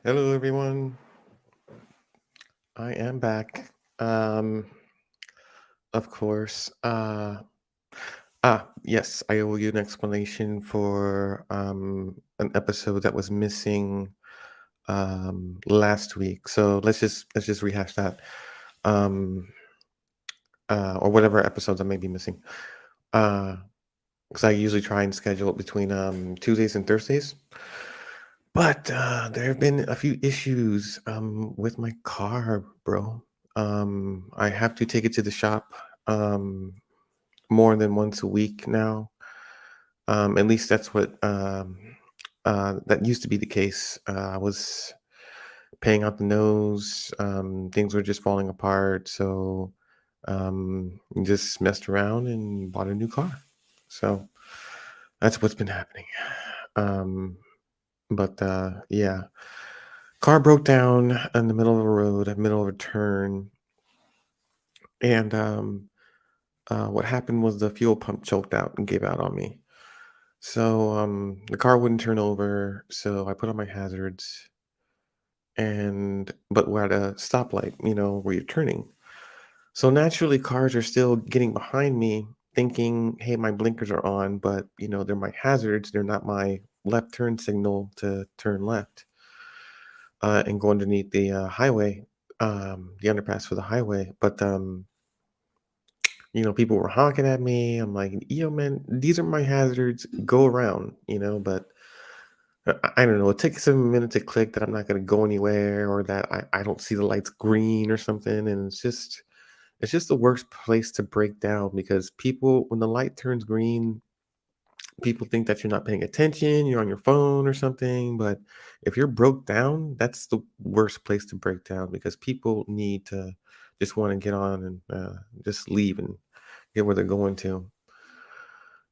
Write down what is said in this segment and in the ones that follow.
Hello, everyone. I am back. Um, of course. Yes, I owe you an explanation for an episode that was missing last week. So let's just rehash that. Um, or whatever episodes I may be missing. Uh, because I usually try and schedule it between Tuesdays and Thursdays. But there have been a few issues with my car, bro. I have to take it to the shop um, more than once a week now. At least that's what that used to be the case. I was paying out the nose. Things were just falling apart, so just messed around and bought a new car. So that's what's been happening. Um, but yeah, car broke down in the middle of a road, in the middle of a turn, and what happened was the fuel pump choked out and gave out on me. So the car wouldn't turn over, so I put on my hazards, and but we're at a stoplight, where you're turning. So naturally, cars are still getting behind me, thinking, "Hey, my blinkers are on," but they're my hazards. They're not my left turn signal to turn left and go underneath the highway, the underpass for the highway. But people were honking at me. I'm like, man, these are my hazards. Go around, But I don't know. It takes a minute to click that I'm not going to go anywhere, or that I don't see the lights green or something. And it's just the worst place to break down because people, when the light turns green, people think that you're not paying attention, you're on your phone or something. But if you're broke down, that's the worst place to break down because people need to just want to get on and just leave and get where they're going to.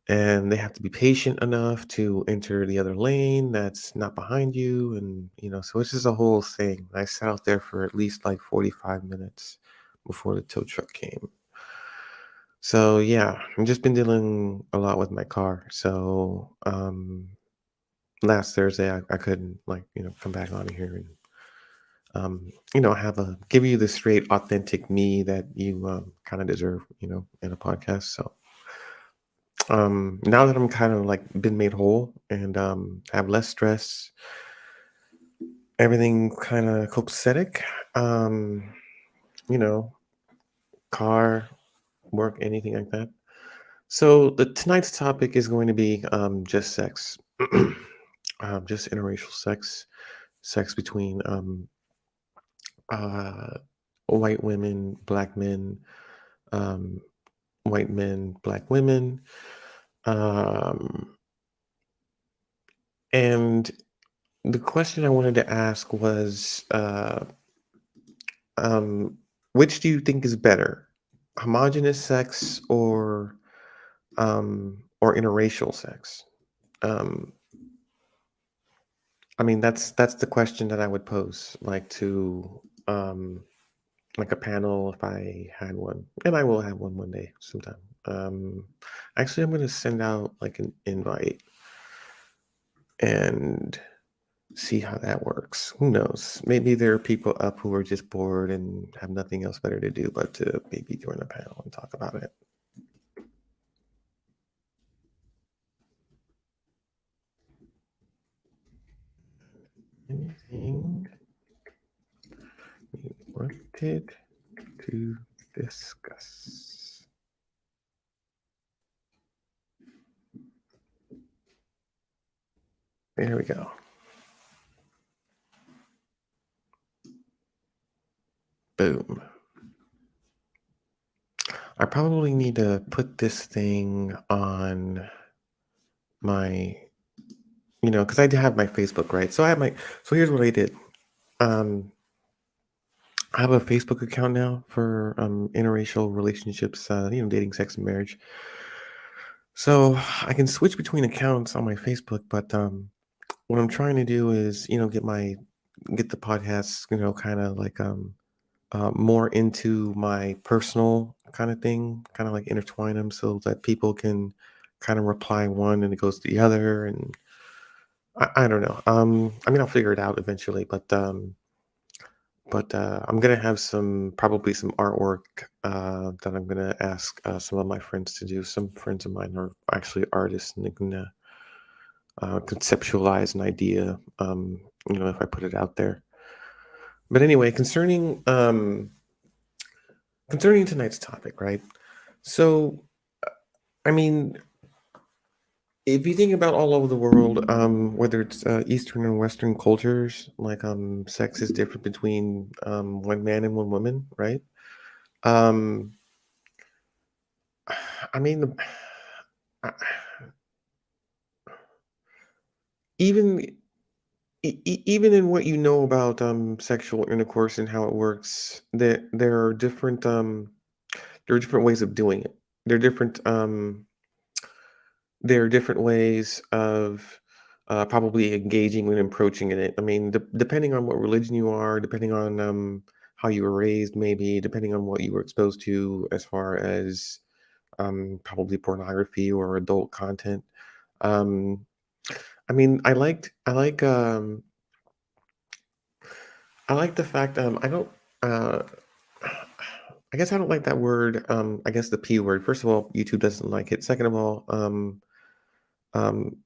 And they have to be patient enough to enter the other lane that's not behind you. And, so it's just a whole thing. I sat out there for at least like 45 minutes before the tow truck came. So yeah, I've just been dealing a lot with my car. So last Thursday I couldn't come back on here and have a give you the straight authentic me that you kind of deserve, in a podcast. So now that I'm kind of like been made whole and have less stress, everything kind of copacetic, um, you know, car, work, anything like that. So the tonight's topic is going to be just sex, just interracial sex, sex between uh, white women, black men, um, white men, black women, um, and the question I wanted to ask was, um, which do you think is better, homogenous sex or interracial sex? Um, I mean, that's the question that I would pose, like to like a panel if I had one, and I will have one day sometime. Um, Actually, I'm going to send out like an invite and see how that works. Who knows? Maybe there are people up who are just bored and have nothing else better to do but to maybe join a panel and talk about it. Anything you wanted to discuss? There we go. Boom. I probably need to put this thing on my, because I do have my Facebook, right? So here's what I did. Um, I have a Facebook account now for interracial relationships, dating, sex, and marriage. So I can switch between accounts on my Facebook, but what I'm trying to do is, get the podcast, kind of like more into my personal kind of thing, kind of like intertwine them so that people can kind of reply one and it goes to the other, and I don't know. I mean, I'll figure it out eventually, but I'm gonna have probably some artwork that I'm gonna ask some of my friends to do. Some friends of mine are actually artists, and they can conceptualize an idea. If I put it out there. But anyway, concerning tonight's topic, right? So, I mean, if you think about all over the world, whether it's Eastern and Western cultures, like sex is different between one man and one woman, right? Um, I mean, I- even even in what you know about sexual intercourse and how it works, there are different ways of doing it. There are different ways of probably engaging and approaching in it. I mean, depending on what religion you are, depending on how you were raised, maybe depending on what you were exposed to as far as probably pornography or adult content. Um, I mean, I like the fact I don't. Uh, I guess I don't like that word. I guess the P word. First of all, YouTube doesn't like it. Second of all,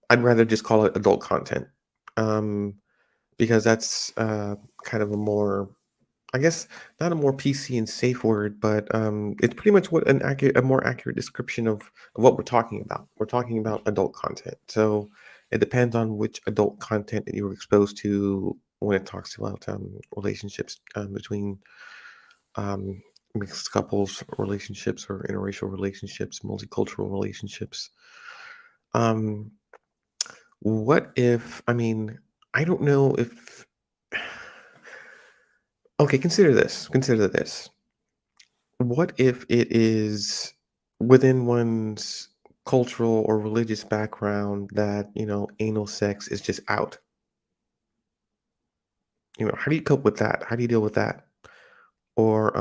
I'd rather just call it adult content, um, because that's kind of a more, I guess, not a more PC and safe word, but it's pretty much what a more accurate description of what we're talking about. We're talking about adult content, so it depends on which adult content that you were exposed to when it talks about relationships between um, mixed couples, relationships, or interracial relationships, multicultural relationships. Um, What if I mean, I don't know if okay, consider this. What if it is within one's cultural or religious background that, anal sex is just out? How do you cope with that? How do you deal with that? Or,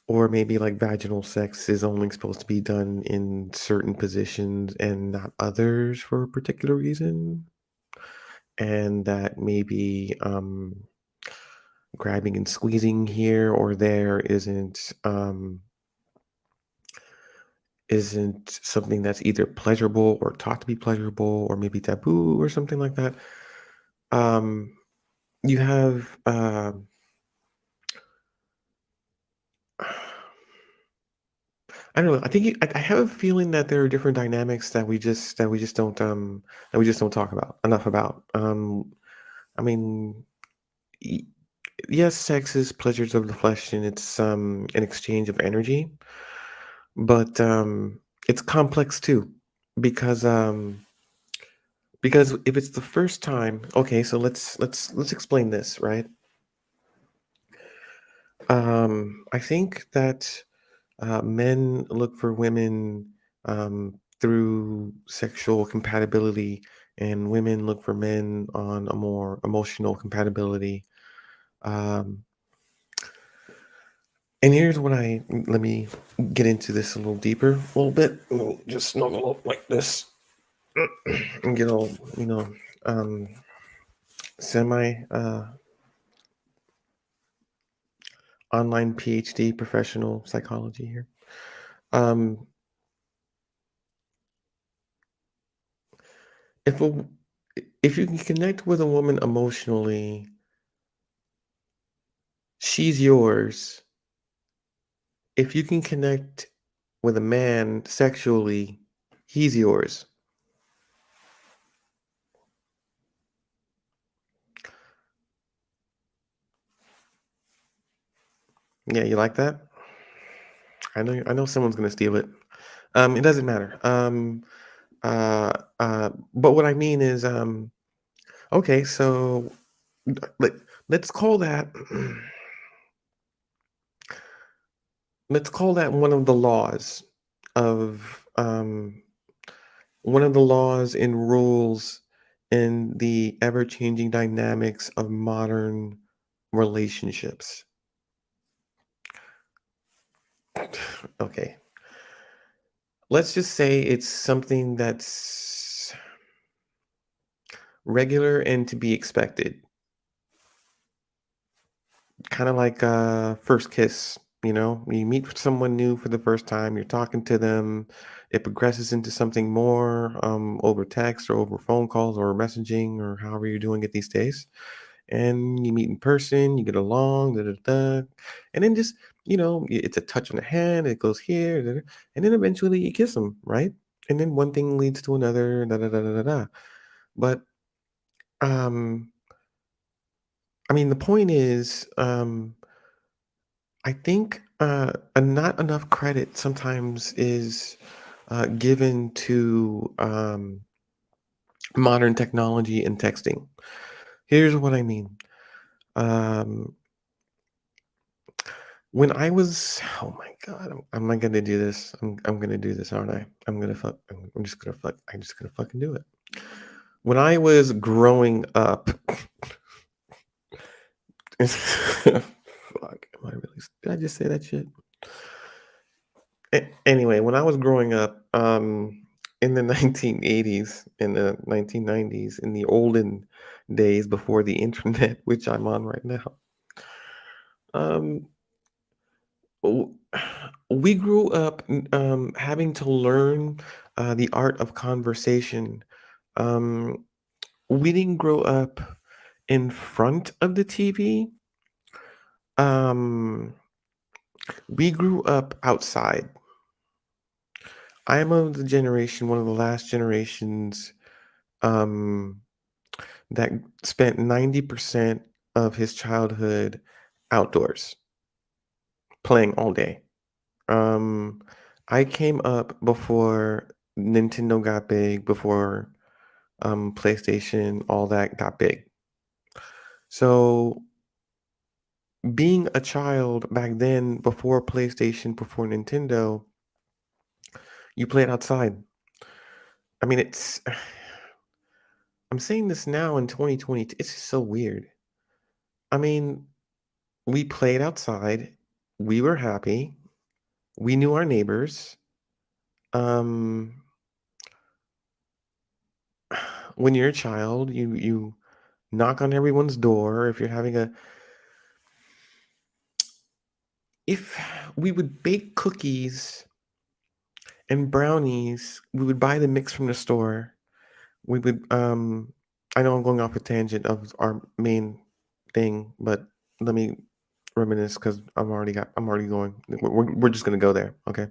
or maybe like vaginal sex is only supposed to be done in certain positions and not others for a particular reason? And that maybe, grabbing and squeezing here or there isn't something that's either pleasurable or taught to be pleasurable or maybe taboo or something like that. Um, you have I don't know. I think I have a feeling that there are different dynamics that we just don't talk about enough about. I mean, y- yes, sex is pleasures of the flesh and it's an exchange of energy, but it's complex too because if it's the first time, okay, so let's explain this, right? I think that men look for women through sexual compatibility, and women look for men on a more emotional compatibility. Um, and here's what let me get into this a little deeper, a little bit. Let me just snuggle up like this and get all, um, semi online PhD professional psychology here. Um, if a if you can connect with a woman emotionally, she's yours. If you can connect with a man sexually, he's yours. Yeah, you like that? I know someone's gonna steal it. It doesn't matter. But what I mean is, okay, so let, let's call that let's call that of one of the laws and rules in the ever-changing dynamics of modern relationships. Okay, let's just say it's something that's regular and to be expected. Kind of like first kiss, you meet someone new for the first time, you're talking to them, it progresses into something more over text or over phone calls or messaging or however you're doing it these days. And you meet in person, you get along, da, da, da, and then just, it's a touch on the hand, it goes here, da, da, and then eventually you kiss them, right? And then one thing leads to another, da, da, da, da, da, da. But um, I mean, the point is, I think not enough credit sometimes is given to modern technology and texting. Here's what I mean. Um, when I was, oh my God, am I gonna do this? I'm gonna do this, aren't I? I'm gonna fuck. I'm just gonna fuck. I'm just gonna fucking do it. When I was growing up, fuck, am I really? Did I just say that shit? Anyway, when I was growing up, in the 1980s, in the 1990s, in the olden days before the internet, which I'm on right now, um, w- we grew up having to learn the art of conversation. Um, we didn't grow up in front of the TV. Um, we grew up outside. I am of the generation, one of the last generations. Um, that spent 90% of his childhood outdoors, playing all day. Um, I came up before Nintendo got big, before PlayStation, all that got big. So being a child back then, before PlayStation, before Nintendo, you played outside. I mean, I'm saying this now in 2020. It's just so weird. I mean, we played outside. We were happy. We knew our neighbors. Um, when you're a child, you knock on everyone's door. If you're having a if we would bake cookies and brownies, we would buy the mix from the store. We would I know I'm going off a tangent of our main thing, but let me reminisce because I'm already going. We're just gonna go there. Okay.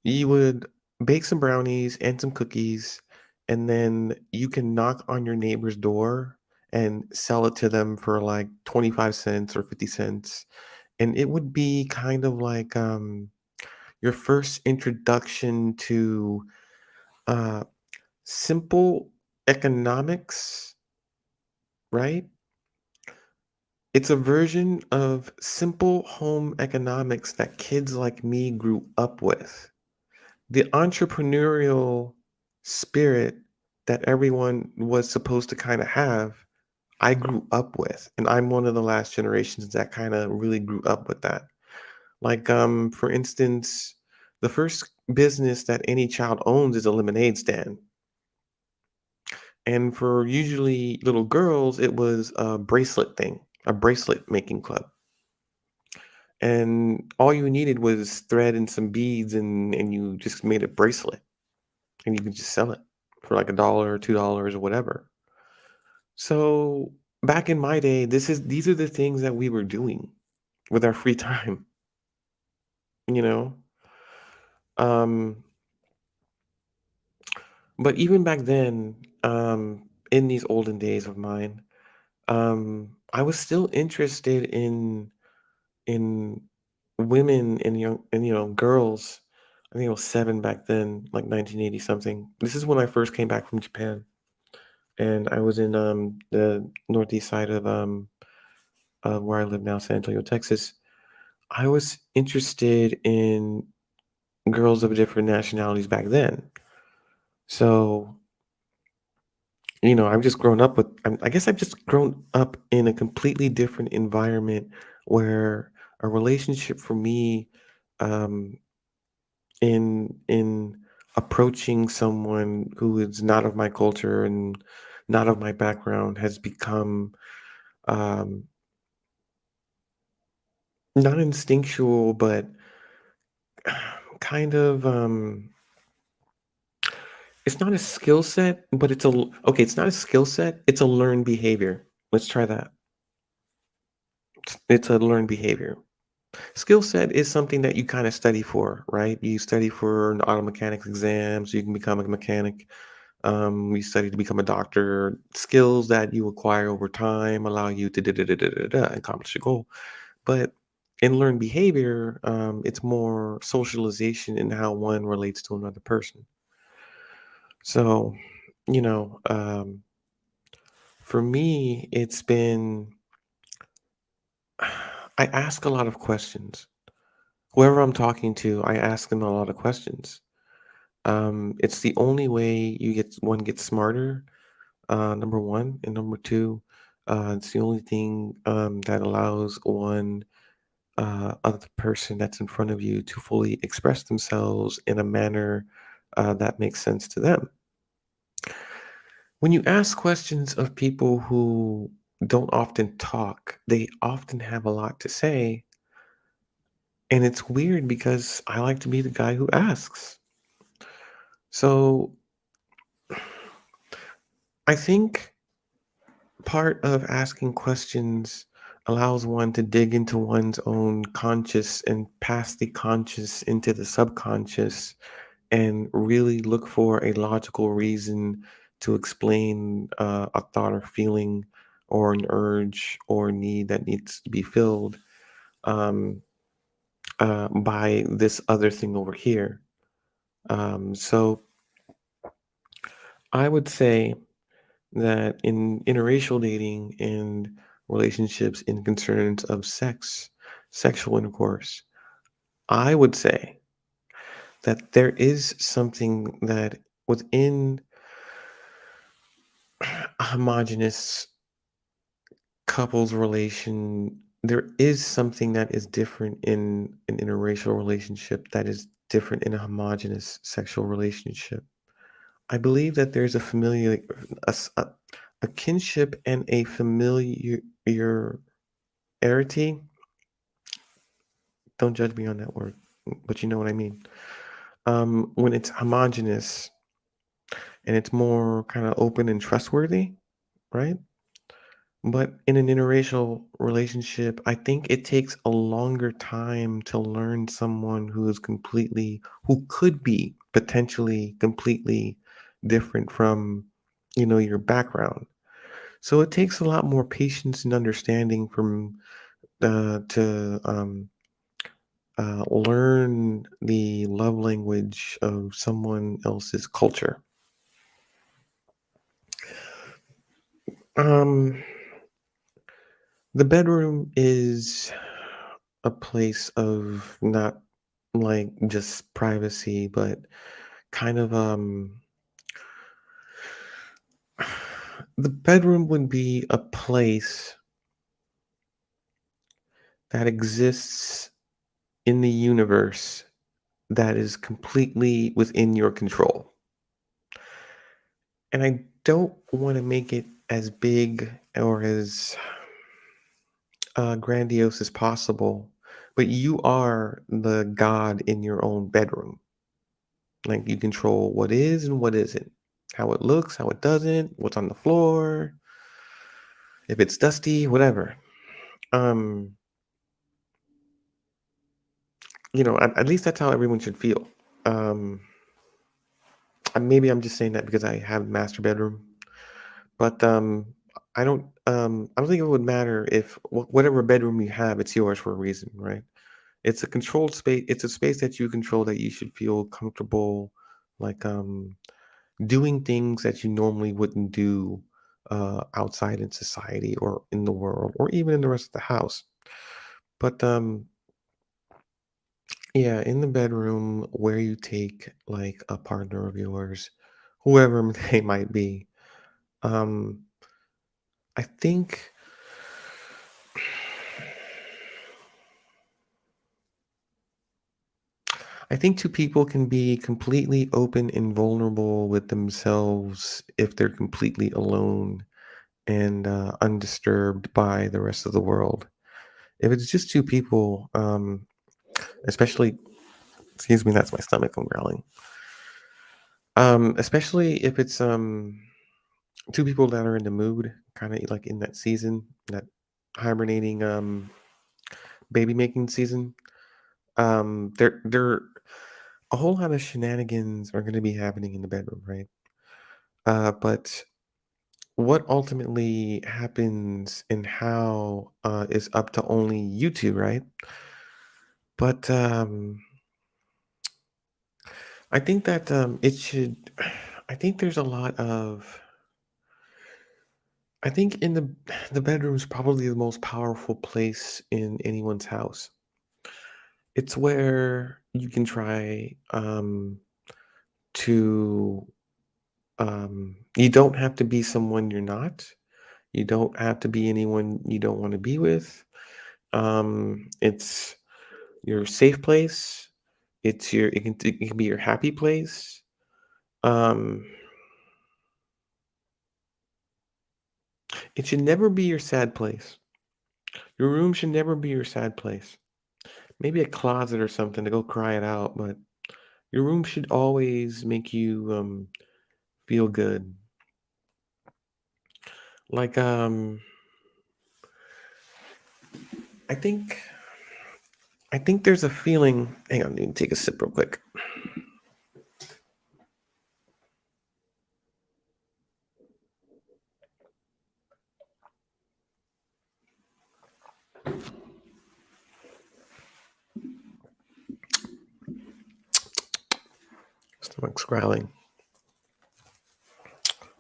You would bake some brownies and some cookies, and then you can knock on your neighbor's door and sell it to them for like 25 cents or 50 cents. And it would be kind of like your first introduction to uh, simple economics, right? It's a version of simple home economics that kids like me grew up with. The entrepreneurial spirit that everyone was supposed to kinda have, I grew up with, and I'm one of the last generations that kinda really grew up with that. Like, for instance, the first business that any child owns is a lemonade stand, and for usually little girls, it was a bracelet thing, a bracelet making club, and all you needed was thread and some beads, and you just made a bracelet. And you can just sell it for like $1 or $2 or whatever. So back in my day, these are the things that we were doing with our free time, you know? Um, but even back then, in these olden days of mine, I was still interested in women and girls. I think I was 7 back then, like 1980 something. This is when I first came back from Japan, and I was in the northeast side of where I live now, San Antonio, Texas. I was interested in girls of different nationalities back then. So, I've just grown up with, I guess I've just grown up in a completely different environment where a relationship for me, um, in approaching someone who is not of my culture and not of my background has become um, not instinctual, but kind of it's not a skill set, but okay, it's not a skill set, it's a learned behavior. Let's try that. It's a learned behavior. Skill set is something that you kind of study for, right? You study for an auto mechanics exam so you can become a mechanic. You study to become a doctor. Skills that you acquire over time allow you to accomplish a goal. But in learned behavior, it's more socialization in how one relates to another person. So, you know, for me, it's been I ask a lot of questions. Whoever I'm talking to, I ask them a lot of questions. It's the only way one gets smarter. Number one, and number two, it's the only thing that allows one other person that's in front of you to fully express themselves in a manner that makes sense to them. When you ask questions of people who don't often talk, they often have a lot to say. And it's weird because I like to be the guy who asks. So I think part of asking questions allows one to dig into one's own conscious and past the conscious into the subconscious and really look for a logical reason to explain a thought or feeling or an urge or need that needs to be filled um, by this other thing over here. So I would say that in interracial dating and relationships in concerns of sexual intercourse, I would say that there is something that within a homogenous couples relation, there is something that is different in an interracial relationship that is different in a homogenous sexual relationship. I believe that there's a a, s- a- a kinship and a familiarity. Don't judge me on that word, but you know what I mean. When it's homogenous and it's more kind of open and trustworthy, right? But in an interracial relationship, I think it takes a longer time to learn someone who could be potentially completely different from, your background. So it takes a lot more patience and understanding to learn the love language of someone else's culture. Um, the bedroom is a place of not like just privacy, but kind of the bedroom would be a place that exists in the universe that is completely within your control. And I don't want to make it as big or as grandiose as possible, but you are the god in your own bedroom. Like you control what is and what isn't, how it looks, how it doesn't, what's on the floor, if it's dusty, whatever. Um, at least that's how everyone should feel. Um, Maybe I'm just saying that because I have master bedroom, but I don't think it would matter if whatever bedroom you have, it's yours for a reason, right? It's a controlled space. It's a space that you control that you should feel comfortable, like doing things that you normally wouldn't do outside in society or in the world or even in the rest of the house. But yeah, in the bedroom where you take like a partner of yours, whoever they might be, um, I think I think two people can be completely open and vulnerable with themselves if they're completely alone and undisturbed by the rest of the world. If it's just two people, especially, excuse me, that's my stomach. I'm growling. Especially if it's two people that are in the mood, kind of like in that season, that hibernating baby making season. They're a whole lot of shenanigans are going to be happening in the bedroom, right? But what ultimately happens and how is up to only you two, right? But I think that it should. I think there's a lot of. I think in the bedroom is probably the most powerful place in anyone's house. It's where you can try to. You don't have to be someone you're not. You don't have to be anyone you don't want to be with. It's your safe place. It can be your happy place. Um, it should never be your sad place. Your room should never be your sad place. Maybe a closet or something to go cry it out, but your room should always make you feel good. Like I think I think there's a feeling. Hang on, let me take a sip real quick. Stomach's growling.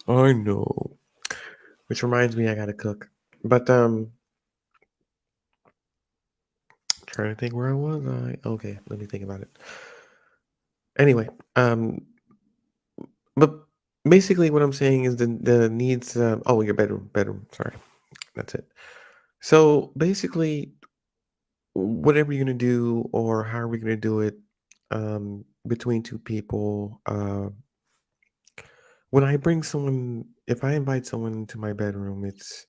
I know. Which reminds me, I gotta cook. But trying to think where I was. Okay, let me think about it. Anyway, but basically, what I'm saying is the needs. Oh, your bedroom. Sorry, that's it. So basically, whatever you're gonna do or how are we gonna do it, between two people. When I bring someone, if I invite someone into my bedroom, it's.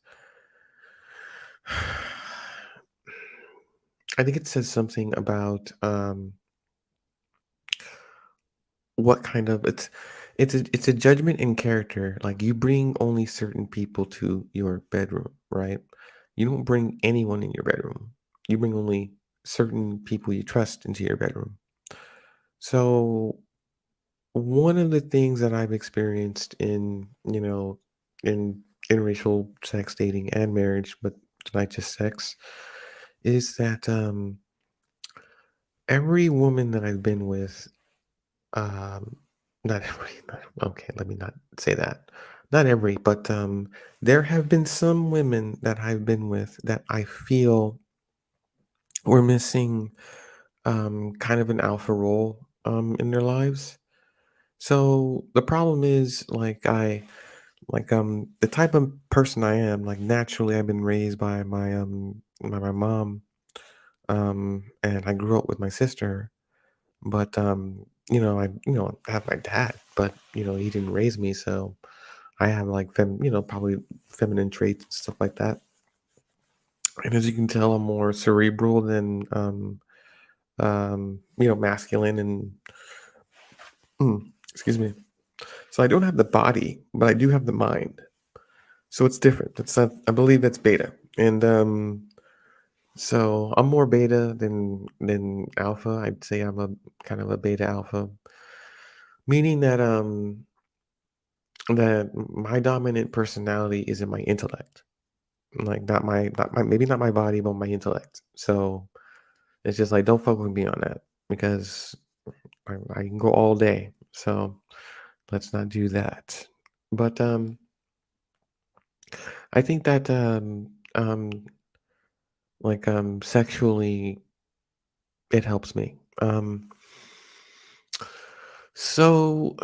I think it says something about what kind of it's a judgment in character. Like you bring only certain people to your bedroom, right? You don't bring anyone in your bedroom. You bring only certain people you trust into your bedroom. So one of the things that I've experienced in, in interracial sex dating and marriage, but not just sex, is that every woman that I've been with, Um, not every okay, let me not say that. Not every, but, there have been some women that I've been with that I feel were missing, kind of an alpha role, in their lives. So, the problem is, the type of person I am, like, naturally, I've been raised by my mom, and I grew up with my sister. But, I have my dad, but, he didn't raise me, so I have, like, probably feminine traits and stuff like that. And as you can tell, I'm more cerebral than, masculine and excuse me. So I don't have the body, but I do have the mind. So it's different. It's not I believe that's beta. And, so I'm more beta than alpha. I'd say I'm a kind of a beta alpha, meaning that my dominant personality is in my intellect, like not my maybe not my body, but my intellect. So it's just like don't fuck with me on that because I can go all day. So let's not do that. But I think that sexually it helps me. So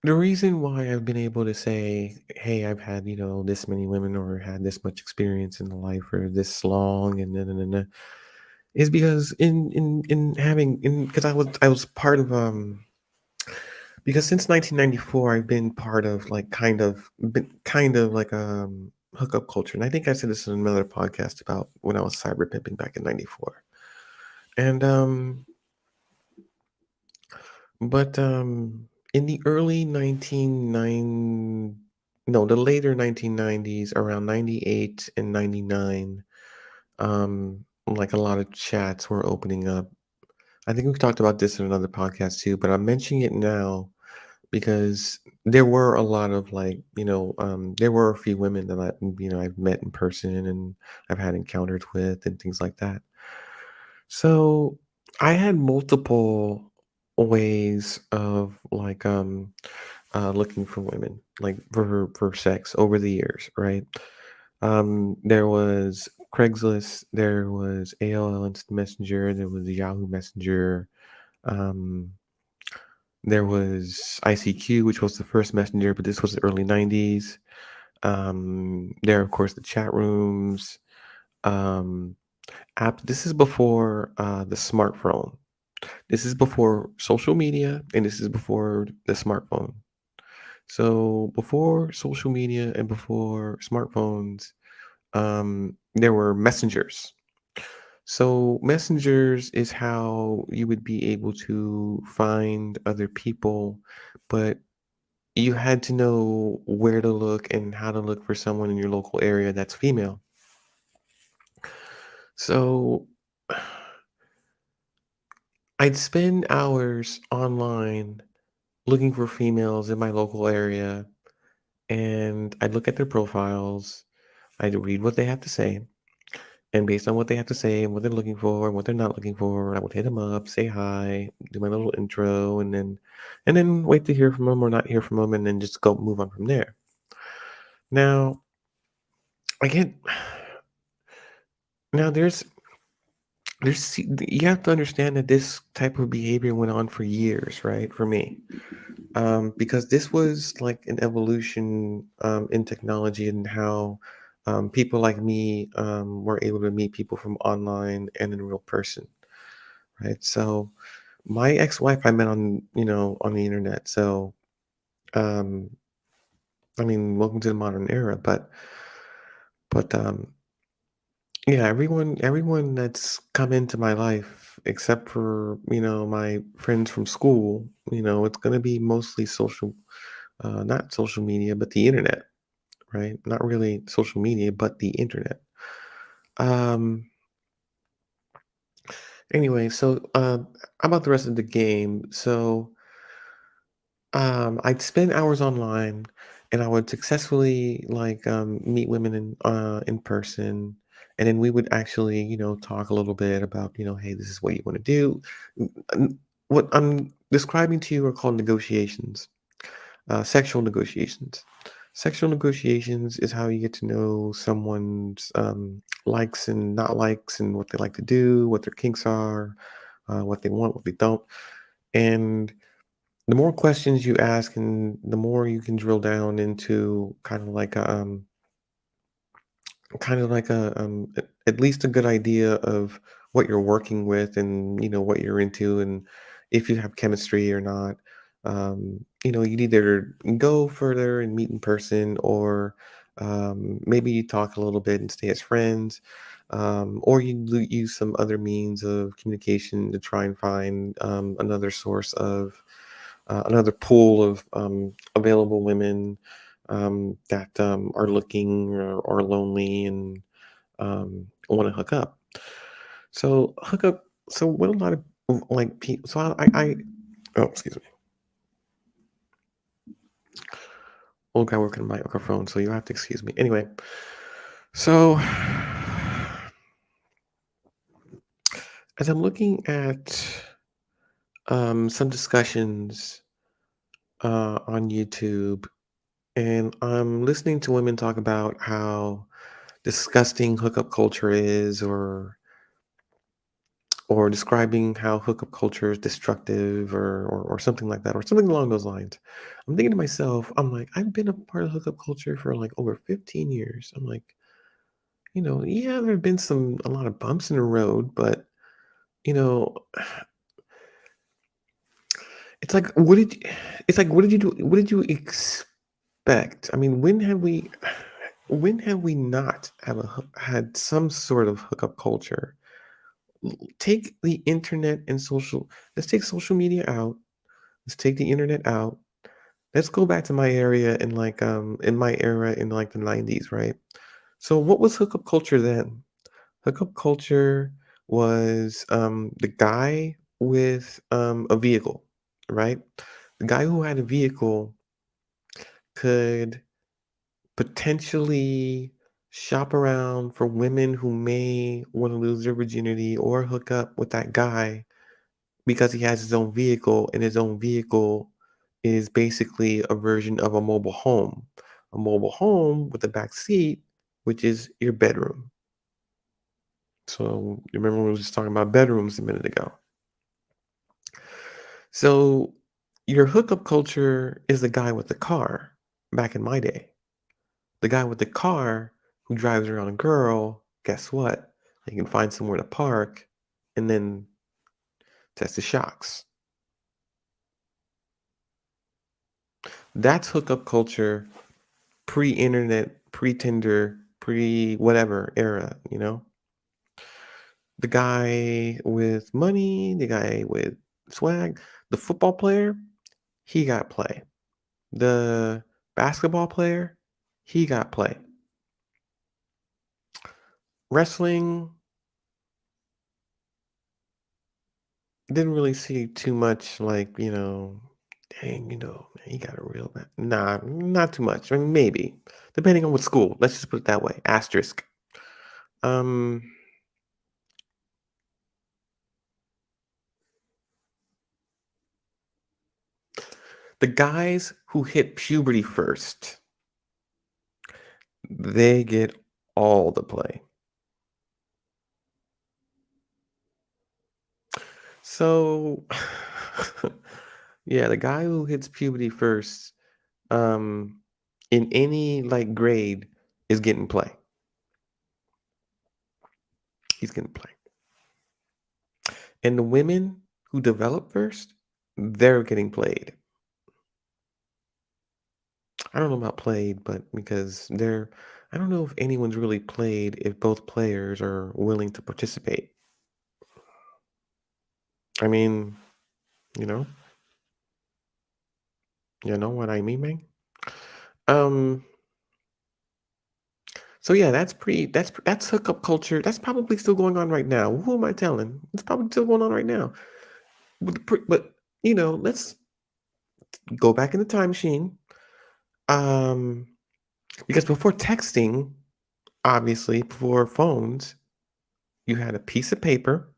the reason why I've been able to say, hey, I've had, this many women or had this much experience in life or this long and then is because in having in because I was part of because since 1994 I've been part of like kind of like hookup culture, and I think I said this in another podcast about when I was cyber pimping back in '94. And but in the early 1990, no, the later 1990s, around 98 and 99, like a lot of chats were opening up. I think we've talked about this in another podcast too, but I'm mentioning it now because there were a lot of like, there were a few women that I've met in person and I've had encounters with and things like that. So I had multiple ways of like looking for women, like for sex over the years, right? There was Craigslist, there was AOL Instant Messenger, there was Yahoo Messenger, um, there was ICQ, which was the first messenger, but this was the early 90s. There, of course, the chat rooms, um, app. This is before the smartphone. This is before social media, and this is before the smartphone. So before social media and before smartphones, there were messengers. So messengers is how you would be able to find other people, but you had to know where to look and how to look for someone in your local area that's female. So I'd spend hours online looking for females in my local area, and I'd look at their profiles, I'd read what they have to say, and based on what they have to say and what they're looking for and what they're not looking for, I would hit them up, say hi, do my little intro, and then wait to hear from them or not hear from them, and then just go move on from there. Now, I get now you have to understand that this type of behavior went on for years, right? For me, because this was like an evolution in technology and how people like me were able to meet people from online and in real person, right? So my ex-wife I met on on the internet. So um, I mean, welcome to the modern era, but yeah, everyone that's come into my life, except for, my friends from school, it's gonna be mostly not social media, but the internet, right? Not really social media, but the internet. Um, anyway, so about the rest of the game. So I'd spend hours online, and I would successfully like meet women in person, and then we would actually, talk a little bit about, hey, this is what you want to do. What I'm describing to you are called negotiations, sexual negotiations. Sexual negotiations is how you get to know someone's likes and not likes, and what they like to do, what their kinks are, what they want, what they don't, and the more questions you ask and the more you can drill down into at least a good idea of what you're working with and what you're into and if you have chemistry or not. You'd either go further and meet in person, or maybe you talk a little bit and stay as friends, or use some other means of communication to try and find another pool of available women that are looking or lonely and want to hook up. So hook up. So what a lot of like people. So I oh, excuse me. Oh, I work on my microphone, so you have to excuse me. Anyway, so as I'm looking at some discussions on YouTube, and I'm listening to women talk about how disgusting hookup culture is, or describing how hookup culture is destructive, or something like that, or something along those lines. I'm thinking to myself, I'm like, I've been a part of hookup culture for like over 15 years. I'm like, yeah, there have been a lot of bumps in the road, but you know, it's like, what did you do? What did you expect? I mean, when have we not had some sort of hookup culture? Take the internet and let's take social media out. Let's take the internet out. Let's go back to my area in my era in like the 90s, right? So what was hookup culture then? Hookup culture was the guy with a vehicle, right? The guy who had a vehicle could potentially shop around for women who may want to lose their virginity or hook up with that guy because he has his own vehicle, and his own vehicle is basically a version of a mobile home. A mobile home with a back seat, which is your bedroom. So you remember we were just talking about bedrooms a minute ago. So your hookup culture is the guy with the car back in my day. The guy with the car who drives around a girl, guess what? They can find somewhere to park and then test the shocks. That's hookup culture pre-internet, pre-Tinder, pre-whatever era, you know? The guy with money, the guy with swag, the football player, he got play. The basketball player, he got play. Wrestling, didn't really see too much like, dang, man, he got a real bad. Nah, not too much. I mean, maybe. Depending on what school. Let's just put it that way. Asterisk. Um, the guys who hit puberty first, they get all the play. So, yeah, the guy who hits puberty first, um, in any like grade, is getting play. He's getting play. And the women who develop first, they're getting played. I don't know about played, but because I don't know if anyone's really played if both players are willing to participate. I mean, you know, you know what I mean, man. Um, so yeah, that's hookup culture. That's probably still going on right now. Who am I telling? It's probably still going on right now. But let's go back in the time machine. Um, because before texting, obviously, before phones, you had a piece of paper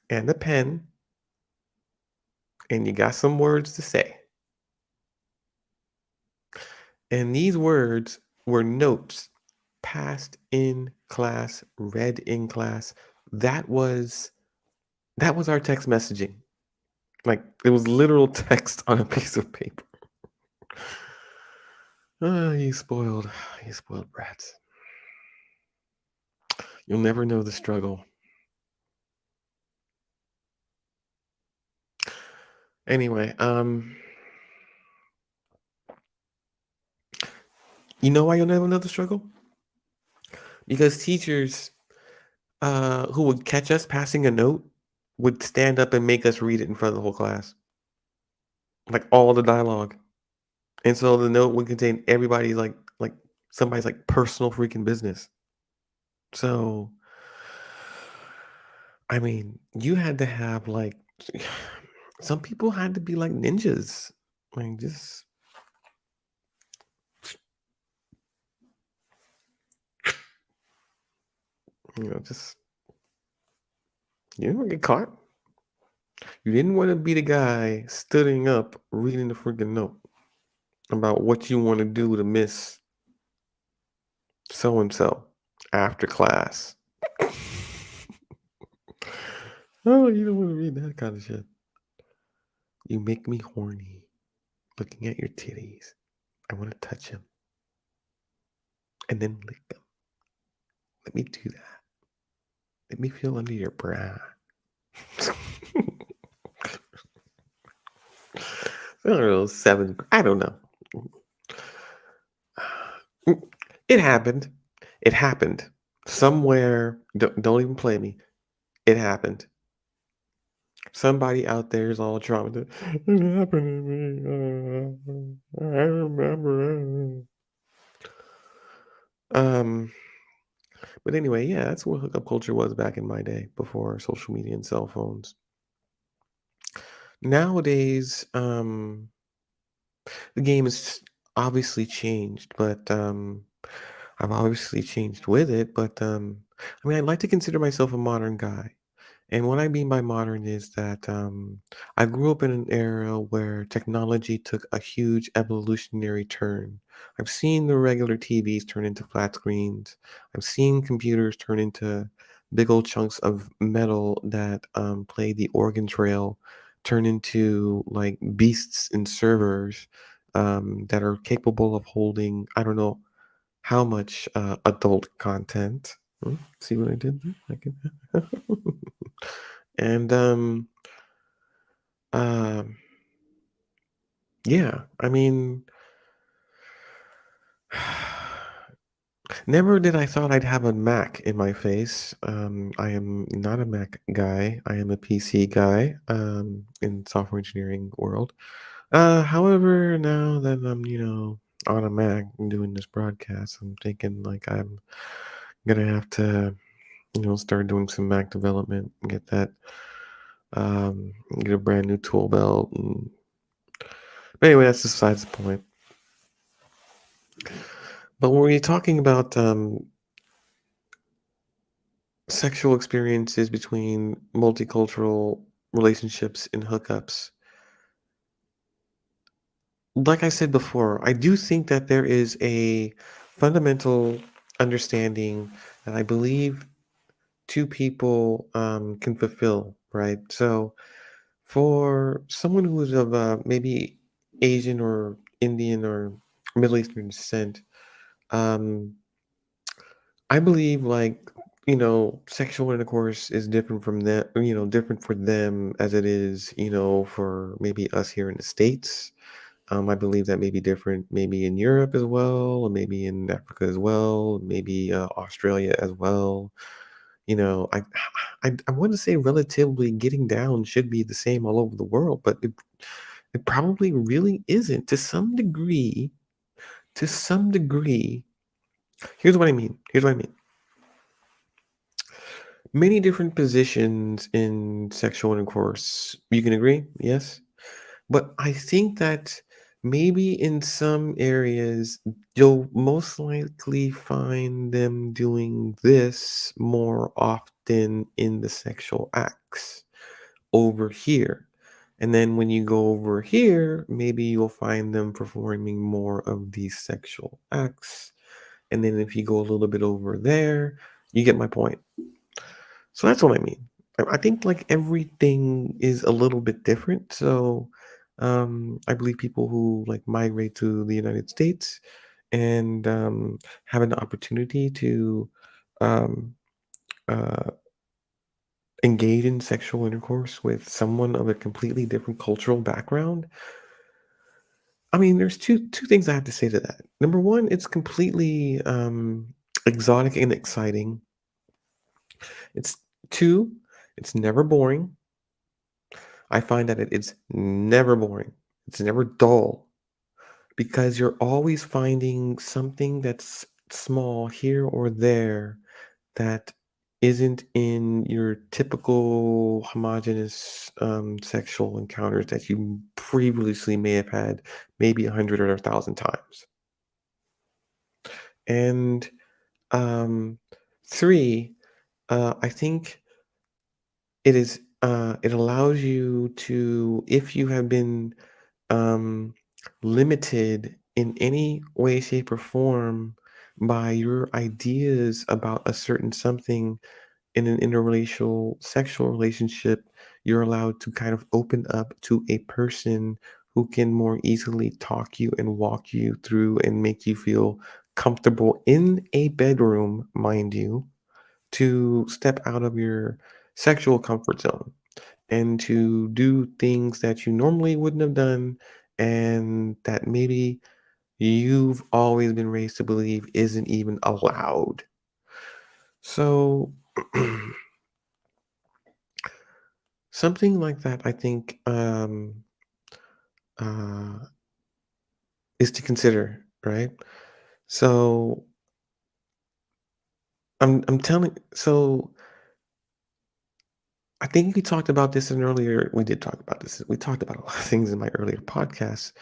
and a pen, and you got some words to say. And these words were notes passed in class, read in class. That was that was our text messaging. Like it was literal text on a piece of paper. Ah, you spoiled brats. You'll never know the struggle. Anyway, you know why you'll never know the struggle? Because teachers who would catch us passing a note would stand up and make us read it in front of the whole class, like all the dialogue. And so the note would contain everybody's like somebody's like personal freaking business. So I mean, you had to have like some people had to be like ninjas. Like just just you didn't want to get caught. You didn't want to be the guy studying up reading the freaking note about what you want to do to miss so and so after class. Oh, you don't want to read that kind of shit. You make me horny looking at your titties. I want to touch them and then lick them. Let me do that. Let me feel under your bra. I don't know, 7th. I don't know. Mm, It happened. It happened. Somewhere, don't even play me. It happened. Somebody out there is all traumatized. It happened to me. I remember. Um, but anyway, yeah, that's what hookup culture was back in my day before social media and cell phones. Nowadays, the game has obviously changed, but I've obviously changed with it. But I mean, I'd like to consider myself a modern guy. And what I mean by modern is that I grew up in an era where technology took a huge evolutionary turn. I've seen the regular TVs turn into flat screens. I've seen computers turn into big old chunks of metal that play the organ trail, turn into like beasts in servers that are capable of holding, I don't know how much adult content. See what I did there? I can. And um, yeah, I mean, never did I thought I'd have a Mac in my face. I am not a Mac guy. I am a PC guy in software engineering world. However, now that I'm, on a Mac and doing this broadcast, I'm thinking like I'm gonna have to, start doing some Mac development and get that, get a brand new tool belt. But anyway, that's besides the point. But when we're talking about sexual experiences between multicultural relationships and hookups, like I said before, I do think that there is a fundamental understanding that I believe two people can fulfill, right? So, for someone who is of maybe Asian or Indian or Middle Eastern descent, um, I believe like, sexual intercourse is different from them, different for them as it is, for maybe us here in the States. I believe that may be different maybe in Europe as well, or maybe in Africa as well, maybe Australia as well. I want to say relatively getting down should be the same all over the world, but it probably really isn't to some degree. To some degree, here's what I mean. Here's what I mean. Many different positions in sexual intercourse. You can agree? Yes? But I think that maybe in some areas, you'll most likely find them doing this more often in the sexual acts over here. And then when you go over here, maybe you'll find them performing more of these sexual acts. And then if you go a little bit over there, you get my point. So that's what I mean. I think like everything is a little bit different. So I believe people who like migrate to the United States and have an opportunity to um, uh, engage in sexual intercourse with someone of a completely different cultural background. I mean, there's two things I have to say to that. Number one, it's completely exotic and exciting. It's two, it's never boring. I find that it's never boring. It's never dull because you're always finding something that's small here or there that isn't in your typical homogenous sexual encounters that you previously may have had maybe 100 or 1,000 times. And um, three, I think it allows you to, if you have been um, limited in any way, shape, or form by your ideas about a certain something in an interracial sexual relationship, you're allowed to kind of open up to a person who can more easily talk you and walk you through and make you feel comfortable in a bedroom, mind you, to step out of your sexual comfort zone. and to do things that you normally wouldn't have done and that maybe you've always been raised to believe isn't even allowed. So, something like that, I think, uh, is to consider, right? So, I'm telling. So, I think we talked about this in earlier. We did talk about this. We talked about a lot of things in my earlier podcasts,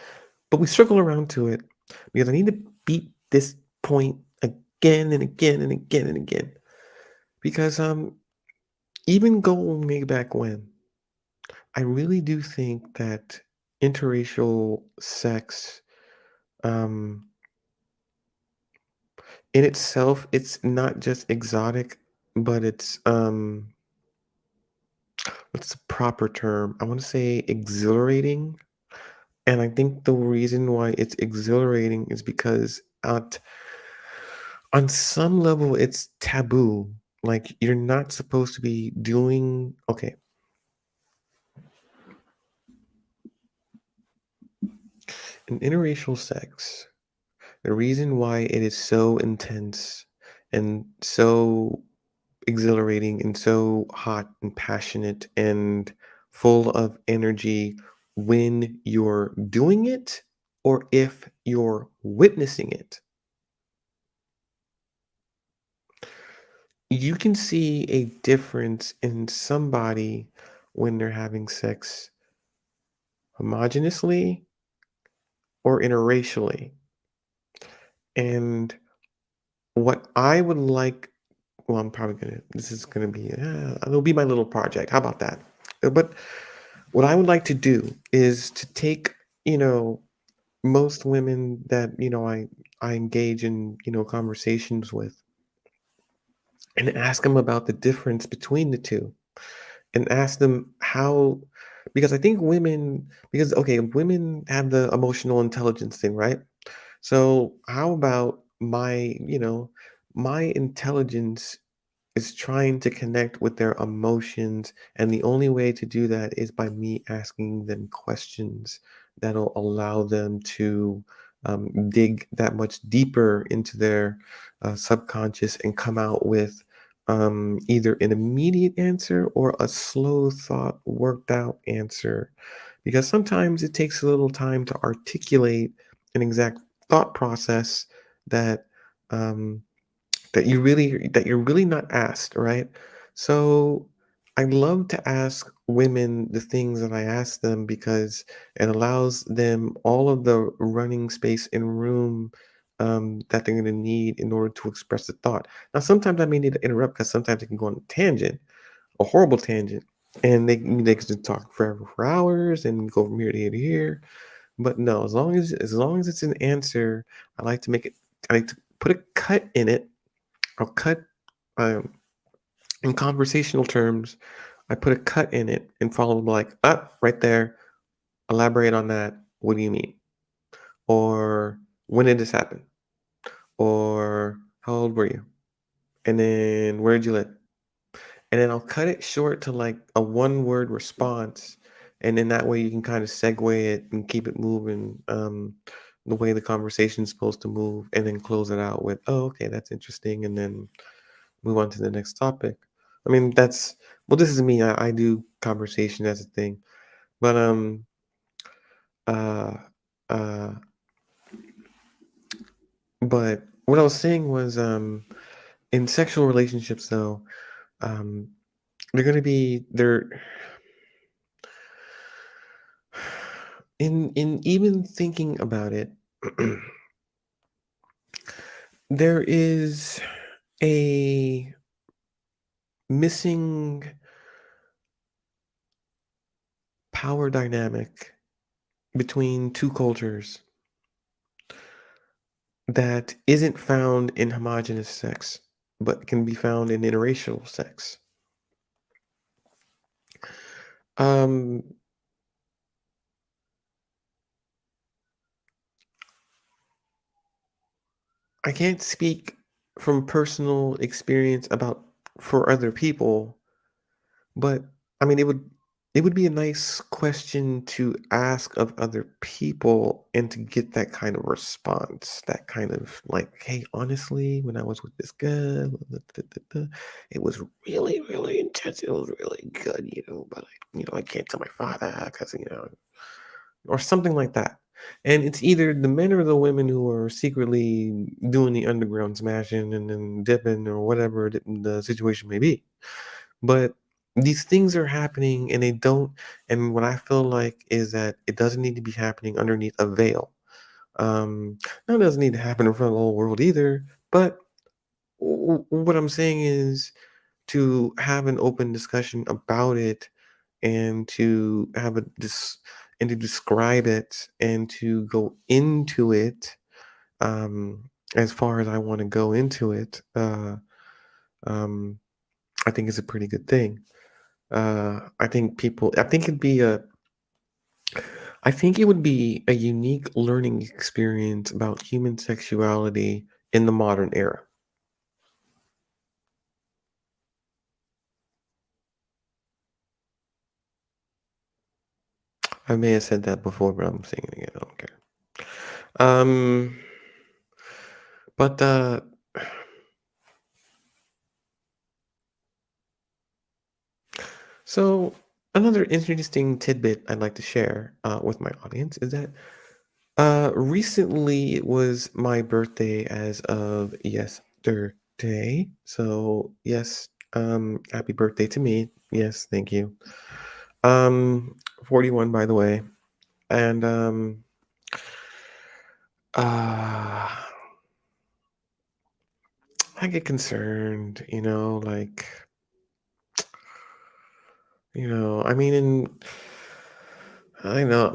but we circle around to it because I need to beat this point again and again and again and again. Because even going way back when, I really do think that interracial sex, um, in itself, it's not just exotic, but it's what's the proper term? I want to say exhilarating. And I think the reason why it's exhilarating is because on some level it's taboo. Like you're not supposed to be doing okay, in interracial sex. The reason why it is so intense and so exhilarating and so hot and passionate and full of energy when you're doing it or if you're witnessing it. You can see a difference in somebody when they're having sex homogeneously or interracially. And what I would like, well, I'm probably gonna, this is gonna be, it'll be my little project. How about that? But what I would like to do is to take, you know, most women that, I engage in, conversations with and ask them about the difference between the two and ask them how, because I think women, because, okay, women have the emotional intelligence thing, right? So how about my intelligence is trying to connect with their emotions, and the only way to do that is by me asking them questions that'll allow them to dig that much deeper into their subconscious and come out with either an immediate answer or a slow thought, worked out answer. Because sometimes it takes a little time to articulate an exact thought process that um, that you're really not asked, right? So I love to ask women the things that I ask them because it allows them all of the running space and room that they're going to need in order to express the thought. Now, sometimes I may need to interrupt because sometimes it can go on a tangent, a horrible tangent, and they can just talk forever for hours and go from here to here to here. But no, as long as it's an answer, I like to make it. I like to put a cut in it. I'll cut um, in conversational terms. I put a cut in it and follow them like, up right there. Elaborate on that. What do you mean? Or when did this happen? Or how old were you? And then where did you live? And then I'll cut it short to like a one word response. And then that way you can kind of segue it and keep it moving the way the conversation's supposed to move and then close it out with, oh, okay, that's interesting. And then move on to the next topic. I mean, well, this is me. I do conversation as a thing, but uh, uh, but what I was saying was, in sexual relationships, though, um, they're in even thinking about it, there is a missing power dynamic between two cultures that isn't found in homogeneous sex, but can be found in interracial sex. Um, I can't speak from personal experience about for other people, but I mean, it would be a nice question to ask of other people and to get that kind of response, that kind of like, hey, honestly, when I was with this girl, it was really, really intense. It was really good, but I can't tell my father because, or something like that. And it's either the men or the women who are secretly doing the underground smashing and then dipping or whatever the situation may be. But these things are happening and they don't, and what I feel like is that it doesn't need to be happening underneath a veil. Um, now it doesn't need to happen in front of the whole world either, but what I'm saying is to have an open discussion about it and to have a and to describe it and to go into it as far as I want to go into it. Um, I think is a pretty good thing. I think I think it would be a unique learning experience about human sexuality in the modern era. I may have said that before, but I'm saying it again. I don't care. Um, but so another interesting tidbit I'd like to share with my audience is that recently it was my birthday as of yesterday. So yes, happy birthday to me. Yes, thank you. 41 by the way. And uh I get concerned, like, I mean, I know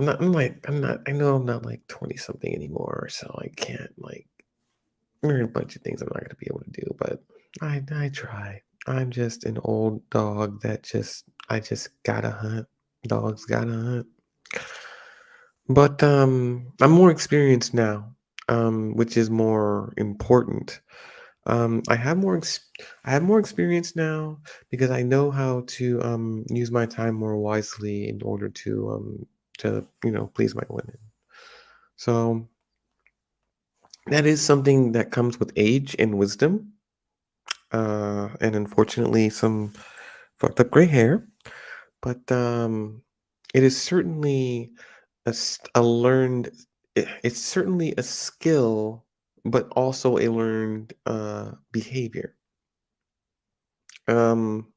I know I'm not like 20 something anymore, so I can't like there are a bunch of things I'm not gonna be able to do, but I try. I'm just an old dog that I just gotta hunt. Dogs gotta hunt. But I'm more experienced now, which is more important. I have I have more experience now because I know how to use my time more wisely in order to please my women. So that is something that comes with age and wisdom, and unfortunately some fucked up gray hair. But it is certainly a learned. It's certainly a skill, but also a learned behavior. Um,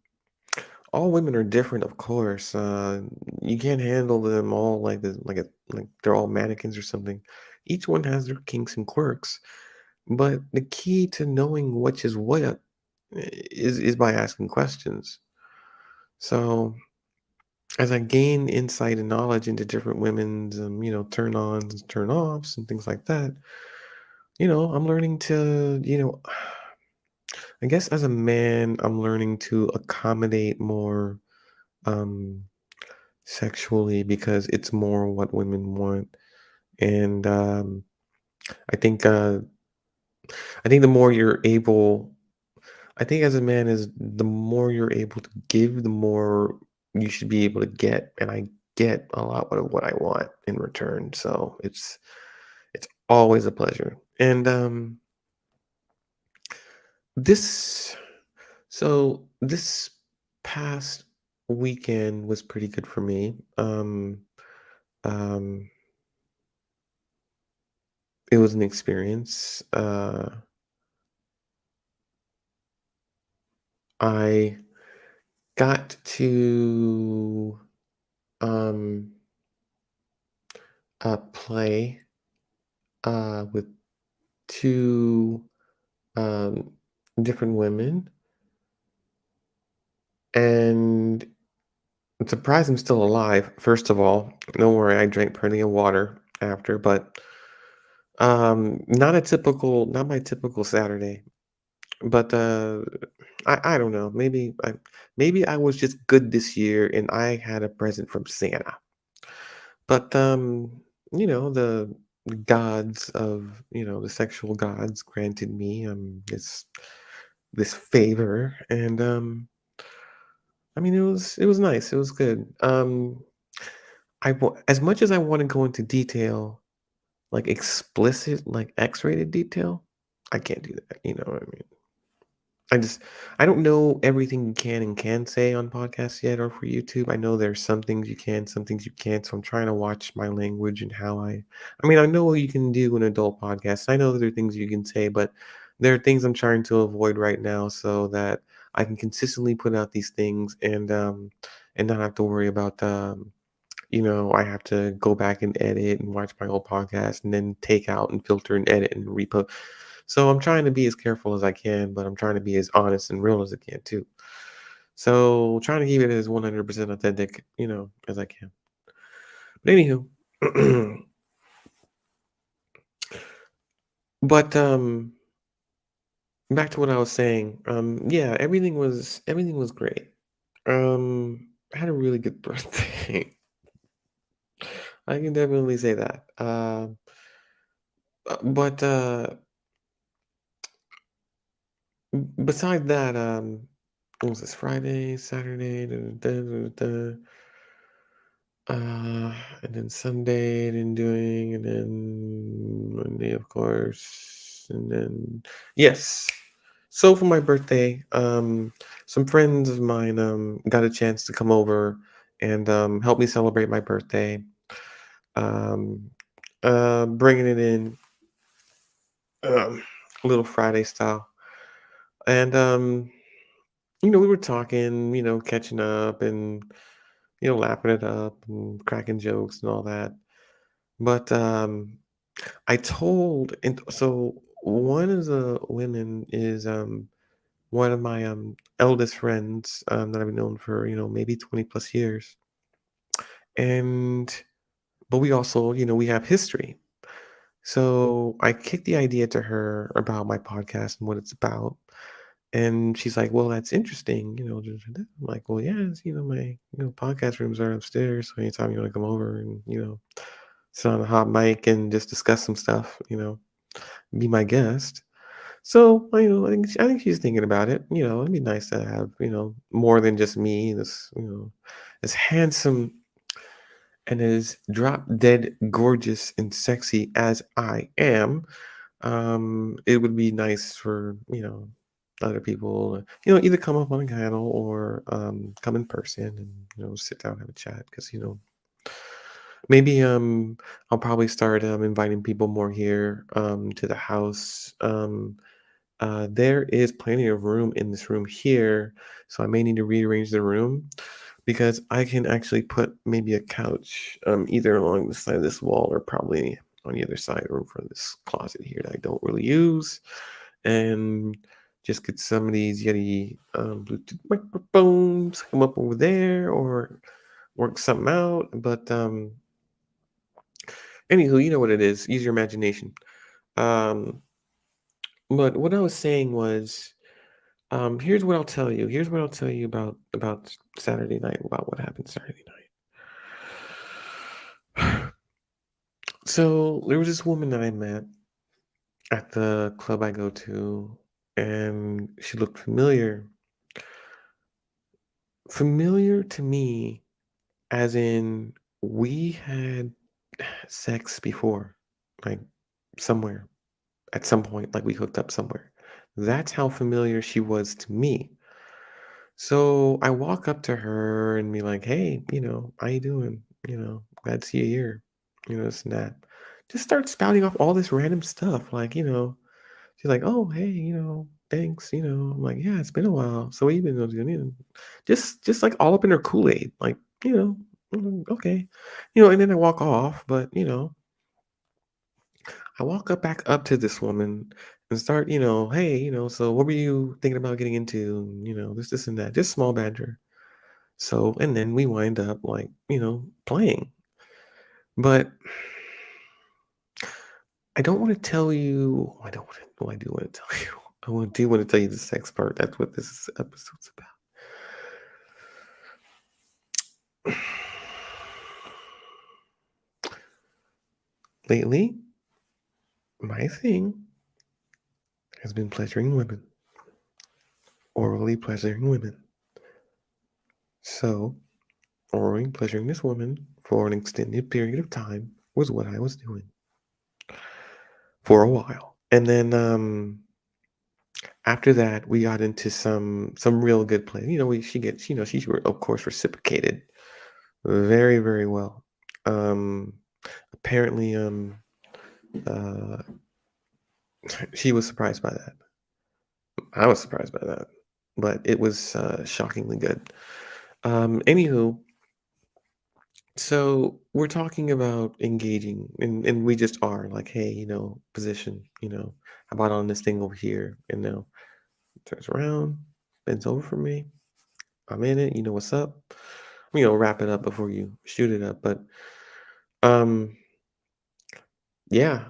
all women are different, of course. You can't handle them all like they're all mannequins or something. Each one has their kinks and quirks, but the key to knowing which is what is by asking questions. So as I gain insight and knowledge into different women's, turn-ons and turn-offs and things like that, I'm learning to, I guess as a man, I'm learning to accommodate more um, sexually because it's more what women want. And I think, uh, I think the more you're able, I think as a man is the more you're able to give, the more you should be able to get. And I get a lot of what I want in return. So it's always a pleasure. And this this past weekend was pretty good for me. Um, it was an experience. I got to um, play with two um, different women, and I'm surprised I'm still alive. First of all, don't worry, I drank plenty of water after, but not my typical Saturday. But I don't know. Maybe I was just good this year, and I had a present from Santa. But the gods of the sexual gods granted me this favor, and I mean, it was nice. It was good. As much as I want to go into detail, like explicit, like X-rated detail, I can't do that. You know what I mean? I just I don't know everything you can and can't say on podcasts yet or for YouTube. I know there's some things you can, some things you can't. So I'm trying to watch my language and how I mean, I know what you can do in adult podcasts. I know there are things you can say, but there are things I'm trying to avoid right now so that I can consistently put out these things and not have to worry about I have to go back and edit and watch my old podcast and then take out and filter and edit and repost. So I'm trying to be as careful as I can, but I'm trying to be as honest and real as I can too. So trying to keep it as 100% authentic, as I can. But anywho, but back to what I was saying. Yeah, everything was great. I had a really good birthday. I can definitely say that. But besides that, what was this? Friday, Saturday, and then Sunday, and doing, and then Monday, of course, and then yes. So for my birthday, some friends of mine got a chance to come over and help me celebrate my birthday. Um, bringing it in um, a little Friday style, and we were talking, catching up and, laughing it up and cracking jokes and all that. But I told, and so one of the women is one of my eldest friends that I've known for, maybe 20 plus years. And, but we also, we have history. So I kicked the idea to her about my podcast and what it's about. And she's like, "Well, that's interesting, I'm like, "Well, yeah, my, podcast rooms are upstairs. So anytime you want to come over and, sit on a hot mic and just discuss some stuff, be my guest." So, I think she's thinking about it. It'd be nice to have, more than just me, as handsome and as drop dead gorgeous and sexy as I am. It would be nice for, other people, either come up on a panel or come in person and, sit down and have a chat. Because, maybe I'll probably start inviting people more here to the house. There is plenty of room in this room here, so I may need to rearrange the room because I can actually put maybe a couch either along the side of this wall or probably on the other side or in front of this closet here that I don't really use, and just get some of these Yeti Bluetooth microphones, come up over there or work something out. But anywho, you know what it is. Use your imagination. Um, but what I was saying was, here's what I'll tell you. Here's what I'll tell you about Saturday night. About what happened Saturday night. So there was this woman that I met at the club I go to, and she looked familiar. Familiar to me, as in we had sex before, like somewhere, at some point, like we hooked up somewhere. That's how familiar she was to me. So I walk up to her and be like, "Hey, how you doing? Glad to see you here. This and that." Just start spouting off all this random stuff, like, she's like, "Oh, hey, thanks." I'm like, "Yeah, it's been a while. So what you been doing?" Just like all up in her Kool-Aid, like, okay, and then I walk off, but I walk up back up to this woman and start, "Hey, so what were you thinking about getting into? This, and that." Just small banter. So, and then we wind up like, playing. But I don't want to tell you, I don't want to, well, I do want to tell you. Do want to tell you the sex part. That's what this episode's about. Lately, my thing has been pleasuring women, orally pleasuring women. So, oring, pleasuring this woman for an extended period of time was what I was doing for a while. And then after that, we got into some real good play. She gets, of course reciprocated very, very well. Um, apparently, uh, she was surprised by that. I was surprised by that, but it was shockingly good. Anywho, so we're talking about engaging, and we just are like, hey, position, how about on this thing over here? And now turns around, bends over for me. I'm in it. You know what's up? Wrap it up before you shoot it up. But um, yeah,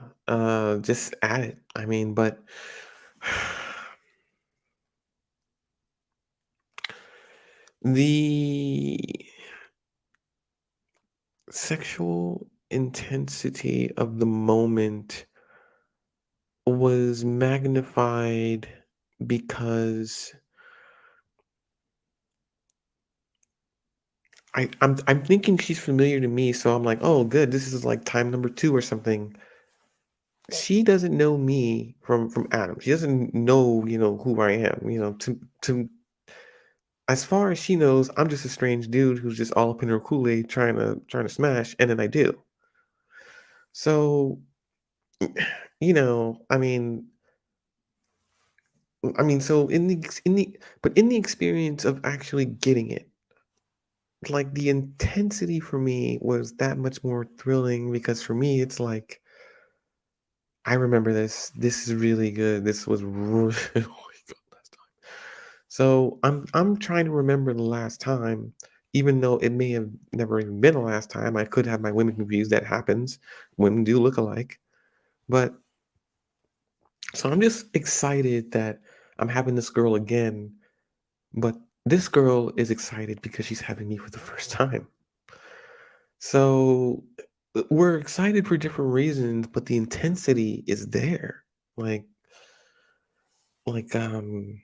just at it. I mean, but the sexual intensity of the moment was magnified because I'm thinking she's familiar to me, so I'm like, oh, good. This is like time number two or something. She doesn't know me from Adam. She doesn't know, who I am. To as far as she knows, I'm just a strange dude who's just all up in her Kool-Aid trying to smash, and then I do. So, I mean, so in the experience of actually getting it, like the intensity for me was that much more thrilling because for me it's like I remember this. This is really good. This was really good last time. So I'm trying to remember the last time, even though it may have never even been the last time. I could have my women confused. That happens. Women do look alike. But so I'm just excited that I'm having this girl again. But this girl is excited because she's having me for the first time. So we're excited for different reasons, but the intensity is there. Like, like, um,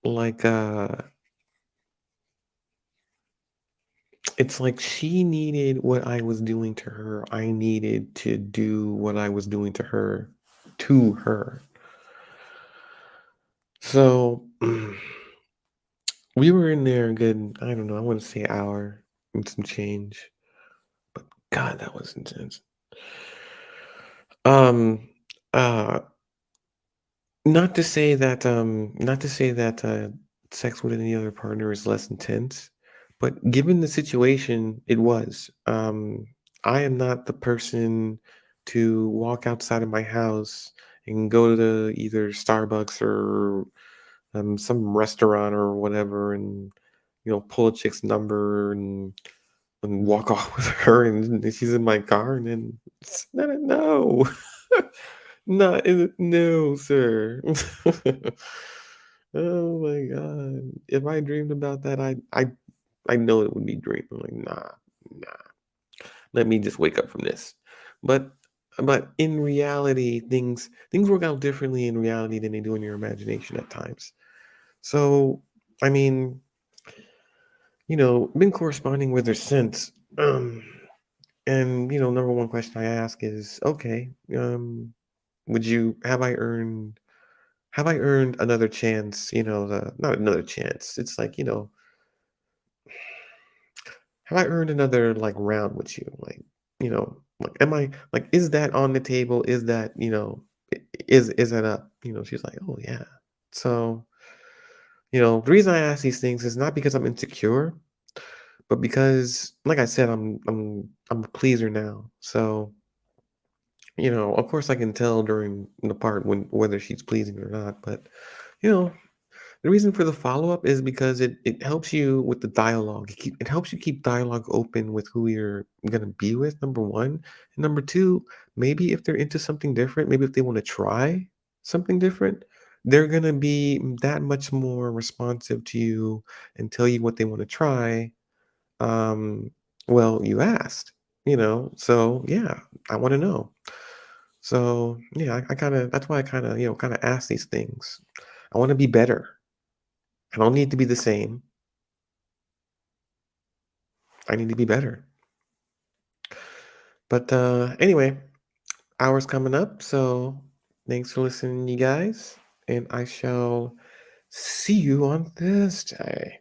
like, it's like she needed what I was doing to her. I needed to do what I was doing to her, to her. So we were in there a good, I don't know, I want to say hour and some change. But God, that was intense. Um, uh, not to say that, sex with any other partner is less intense, but given the situation, it was. I am not the person to walk outside of my house and go to either Starbucks or, some restaurant or whatever and, pull a chick's number and walk off with her, and she's in my car, and then no, no, no. Not in no, sir. Oh my god. If I dreamed about that, I know it would be dream. I'm like, nah, nah. Let me just wake up from this. But in reality, things work out differently in reality than they do in your imagination at times. So, I mean, been corresponding with her since. And number one question I ask is, okay, would you have I earned another chance, the not another chance. It's like, have I earned another like round with you? Like am I like is that on the table? Is that, is that up? She's like, "Oh yeah." So, the reason I ask these things is not because I'm insecure, but because like I said, I'm a pleaser now. So, of course I can tell during the part when whether she's pleasing or not, but you know, the reason for the follow-up is because it helps you with the dialogue. It helps you keep dialogue open with who you're gonna be with, number 1. And number 2, maybe if they're into something different, maybe if they wanna try something different, they're gonna be that much more responsive to you and tell you what they wanna try. Um, well, you asked, So, yeah, I wanna know. So, yeah, I kinda that's why I kinda ask these things. I wanna be better. I don't need to be the same. I need to be better. But anyway, hour's coming up, so thanks for listening, you guys, and I shall see you on Thursday.